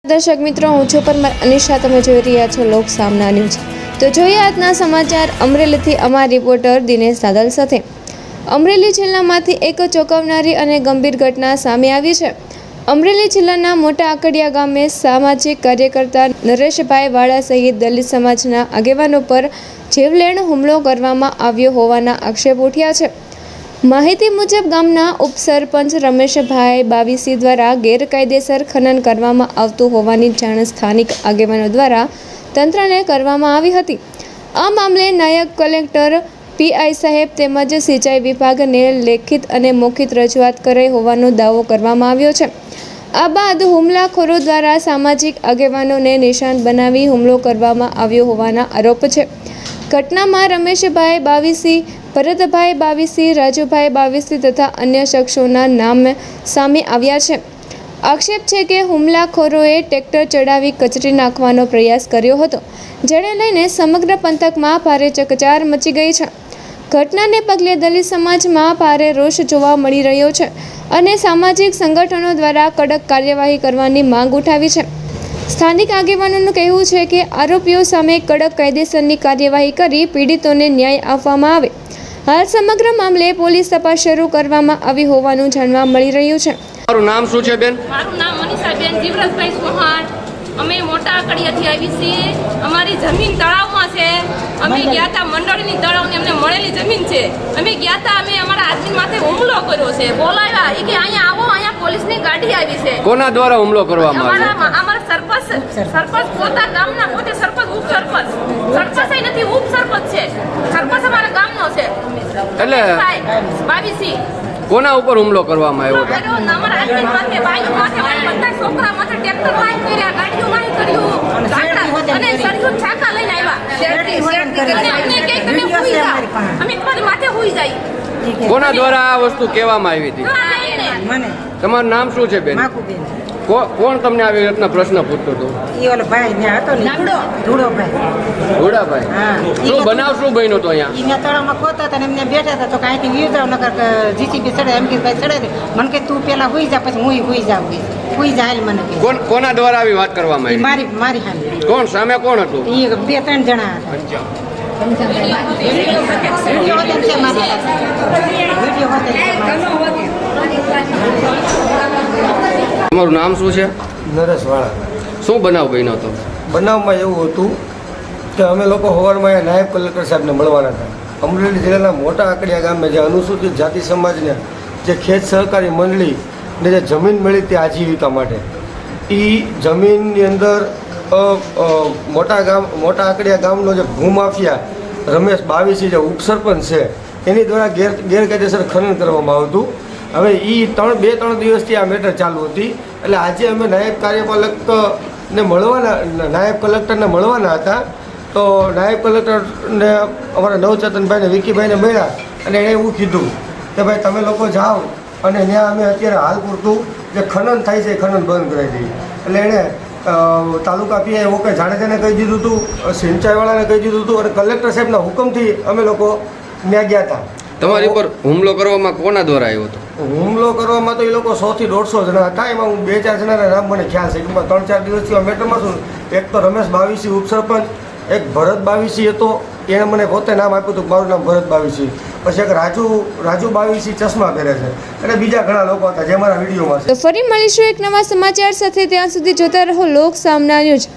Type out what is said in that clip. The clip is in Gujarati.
દર્શક મિત્રો, હું છું પરમાર અનિશા. તમે જોઈ રહ્યા છો લોક સામના ન્યૂઝ. તો જોઈએ આજના સમાચાર અમરેલીથી અમારા રિપોર્ટર દિનેશ દાદલ સાથે. અમરેલી જિલ્લામાંથી એક ચોંકાવનારી અને ગંભીર ઘટના સામે આવી છે. અમરેલી જિલ્લાના મોટા આકડિયા ગામે સામાજિક કાર્યકર્તા નરેશભાઈ વાળા સહિત દલિત સમાજના આગેવાનો પર જીવલેણ હુમલો કરવામાં આવ્યો હોવાના આક્ષેપ ઉઠ્યા છે. માહિતી મુજબ ગામના ઉપસરપંચ રમેશભાઈ બાવીસી દ્વારા ગેરકાયદેસર ખનન કરવામાં આવતું હોવાની જાણ સ્થાનિક આગેવાનો દ્વારા તંત્રને કરવામાં આવી હતી. આ મામલે નાયબ કલેક્ટર પીઆઈ સાહેબ તેમજ સિંચાઈ વિભાગને લેખિત અને મૌખિક રજૂઆત કરી હોવાનો દાવો કરવામાં આવ્યો છે. આ બાદ હુમલાખોરો દ્વારા સામાજિક આગેવાનોને નિશાન બનાવી હુમલો કરવામાં આવ્યો હોવાના આરોપ છે. ઘટનામાં રમેશભાઈ બાવીસી, ભરતભાઈ બાવીસી, રાજુભાઈ બાવીસી તથા અન્ય શખ્સોના નામ સામે આવ્યા છે. આક્ષેપ છે કે હુમલાખોરોએ ટ્રેક્ટર ચડાવી કચરી નાખવાનો પ્રયાસ કર્યો હતો, જેને લઈને સમગ્ર પંથકમાં ભારે ચકચાર મચી ગઈ છે. ઘટનાને પગલે દલિત સમાજમાં ભારે રોષ જોવા મળી રહ્યો છે અને સામાજિક સંગઠનો દ્વારા કડક કાર્યવાહી કરવાની માંગ ઉઠાવી છે. સ્થાનિક આગેવાનોનું કહેવું છે કે આરોપીઓ સામે કડક કાયદેસરની કાર્યવાહી કરી પીડિતોને ન્યાય આપવામાં આવે. હાલ સમગ્ર મામલે પોલીસ તપાસ શરૂ કરવામાં આવી હોવાનું જાણવા મળી રહ્યું છે. મારું નામ શું છે બેન? મારું નામ મનીષાબેન જીવરાજભાઈ ચૌહાણ. અમે મોટા આકડિયાથી આવી છીએ. અમારી જમીન તળાવમાં છે. અમે ગયા હતા મંડળની તળાવની અમને મળેલી જમીન છે. અમે ગયા હતા, અમે અમારા આદમી માથે હુમલો કર્યો છે. બોલાવ્યા એ કે અહીંયા આવો, અહીંયા પોલીસની ગાડી આવી છે. કોના દ્વારા હુમલો કરવામાં આવ્યો? અમારા સરપંચ પોતા ગામના, પોતે સરપંચ ઉપસરપંચ. સરપંચ નથી, ઉપસરપંચ છે. સરપંચ અમારા ગામનો છે. એટલે બાવીસી કોના ઉપર હુમલો કરવામાં આવ્યો? અમારા આદમી માથે, બાઈઓ માથે, બધા છોકરા માથે ટ્રેક્ટર વાઈ કર્યા, ગાડીઓ વાઈ કર્યું અને સળિયું છાકા લઈને આવ્યા. અમને કે તમે હુઈ જાઓ, અમે તમારી માથે હુઈ જાય. કોના દ્વારા આ વસ્તુ કહેવામાં આવી હતી? તમારું નામ શું છે બેન? કોણ તમને આવી રીતના પ્રશ્ન પૂછતો હતો? ધુડાભાઈ. શું બનાવ શું બન્યો હતો અહીંયા? તળાવમાં ખોતા હતા એમને બેઠા હતા તો કાંઈથી વીર જાવ નકર જીસીબી ચડે એમ કે ભાઈ ચડે દે. મને કે તું પેલા હુઈ જા, પછી હું હુઈ જાઉં. હુઈ જાય મને કે. કોના દ્વારા આવી વાત કરવામાં આવી? મારી સામે. કોણ સામે કોણ હતું? એ 2-3 જણા હતા. તમારું નામ શું છે? નરેશ વાળા. શું બનાવ બન્યો હતો? બનાવમાં એવું હતું કે અમે લોકો સવારમાં નાયબ કલેક્ટર સાહેબને મળવાના હતા. અમરેલી જિલ્લાના મોટા આકડિયા ગામે જે અનુસૂચિત જાતિ સમાજને જે ખેત સહકારી મંડળીને જે જમીન મળી તે આજીવિકા માટે, એ જમીનની અંદર મોટા આકડિયા ગામનો જે ભૂમાફિયા રમેશ બાવીસી જે ઉપસરપંચ છે એની દ્વારા ગેરકાયદેસર ખનન કરવામાં આવતું. હવે એ 2-3 દિવસથી આ મેટર ચાલુ હતી. એટલે આજે અમે નાયબ કલેક્ટરને મળવાના હતા. તો નાયબ કલેક્ટરને અમારા નવચેતનભાઈને, વિકીભાઈને મળ્યા અને એણે એવું કીધું કે ભાઈ તમે લોકો જાઓ અને ત્યાં અમે અત્યારે હાલ પૂરતું જે ખનન થાય છે એ ખનન બંધ કરાવી દઈએ. એટલે એણે તાલુકા પીઆઈ ઓકે જાડેજાને કહી દીધું હતું, સિંચાઈવાળાને કહી દીધું હતું અને કલેક્ટર સાહેબના હુકમથી અમે લોકો ત્યાં ગયા હતા. તમારી પર હુમલો કરવામાં કોના દ્વારા આવ્યો હતો? હુમલો કરવામાં તો એ લોકો 100 થી 150 જણા હતા. એમાં હું 2-4 જણાના નામ મને ખ્યાલ છે. એમાં 3-4 દિવસથી આ મેટરમાં છું. એક તો રમેશ બાવીસી ઉપસરપંચ, એક ભરત બાવીસી હતો, એણે મને પોતે નામ આપ્યું હતું, મારું નામ ભરત બાવીસી. પછી એક રાજુ બાવીસી ચશ્મા પહેરે છે અને બીજા ઘણા લોકો હતા જે મારા વિડીયોમાં છે. તો ફરી મળીશું એક નવા સમાચાર સાથે. ત્યાં સુધી જોતા રહો લોક સામના ન્યૂઝ.